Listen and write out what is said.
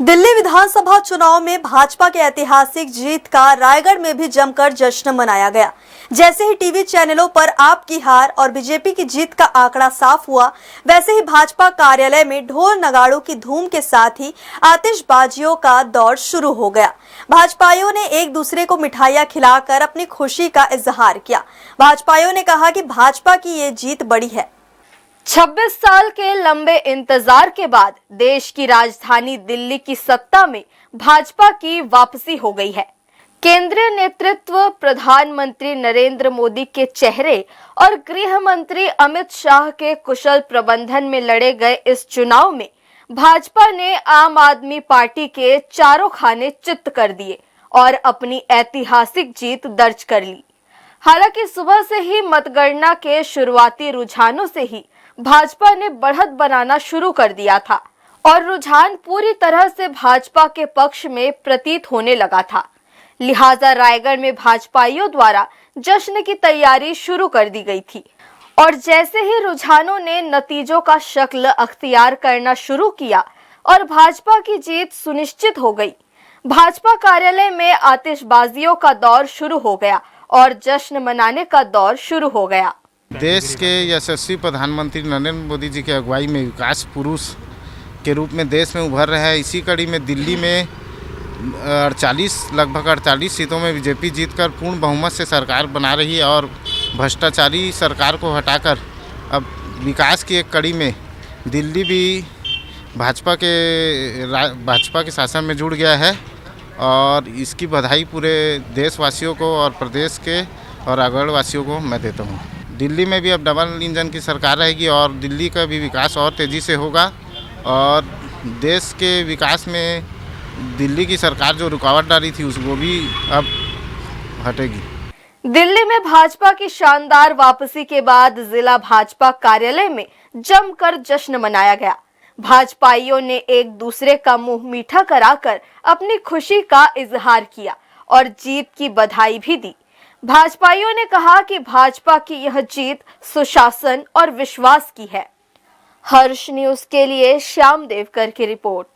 दिल्ली विधानसभा चुनाव में भाजपा के ऐतिहासिक जीत का रायगढ़ में भी जमकर जश्न मनाया गया। जैसे ही टीवी चैनलों पर आपकी हार और बीजेपी की जीत का आंकड़ा साफ हुआ, वैसे ही भाजपा कार्यालय में ढोल नगाड़ों की धूम के साथ ही आतिशबाजियों का दौर शुरू हो गया। भाजपाइयों ने एक दूसरे को मिठाइयां खिलाकर अपनी खुशी का इजहार किया। भाजपाइयों ने कहा कि भाजपा की ये जीत बड़ी है। 26 साल के लंबे इंतजार के बाद देश की राजधानी दिल्ली की सत्ता में भाजपा की वापसी हो गई है। केंद्रीय नेतृत्व प्रधानमंत्री नरेंद्र मोदी के चेहरे और गृह मंत्री अमित शाह के कुशल प्रबंधन में लड़े गए इस चुनाव में भाजपा ने आम आदमी पार्टी के चारों खाने चित्त कर दिए और अपनी ऐतिहासिक जीत दर्ज कर ली। हालांकि सुबह से ही मतगणना के शुरुआती रुझानों से ही भाजपा ने बढ़त बनाना शुरू कर दिया था और रुझान पूरी तरह से भाजपा के पक्ष में प्रतीत होने लगा था। लिहाजा रायगढ़ में भाजपाइयों द्वारा जश्न की तैयारी शुरू कर दी गई थी और जैसे ही रुझानों ने नतीजों का शक्ल अख्तियार करना शुरू किया और भाजपा की जीत सुनिश्चित हो गई, भाजपा कार्यालय में आतिशबाजियों का दौर शुरू हो गया और जश्न मनाने का दौर शुरू हो गया। देश के यशस्वी प्रधानमंत्री नरेंद्र मोदी जी की अगुवाई में विकास पुरुष के रूप में देश में उभर रहे हैं। इसी कड़ी में दिल्ली में लगभग 48 सीटों में बीजेपी जीतकर पूर्ण बहुमत से सरकार बना रही है और भ्रष्टाचारी सरकार को हटाकर अब विकास की एक कड़ी में दिल्ली भी भाजपा के शासन में जुड़ गया है और इसकी बधाई पूरे देशवासियों को और प्रदेश के और रायगढ़ वासियों को मैं देता हूँ। दिल्ली में भी अब डबल इंजन की सरकार रहेगी और दिल्ली का भी विकास और तेज़ी से होगा और देश के विकास में दिल्ली की सरकार जो रुकावट डाली थी उसको भी अब हटेगी। दिल्ली में भाजपा की शानदार वापसी के बाद जिला भाजपा कार्यालय में जमकर जश्न मनाया गया। भाजपाइयों ने एक दूसरे का मुंह मीठा कराकर अपनी खुशी का इजहार किया और जीत की बधाई भी दी। भाजपाइयों ने कहा कि भाजपा की यह जीत सुशासन और विश्वास की है। हर्ष न्यूज के लिए श्याम देवकर की रिपोर्ट।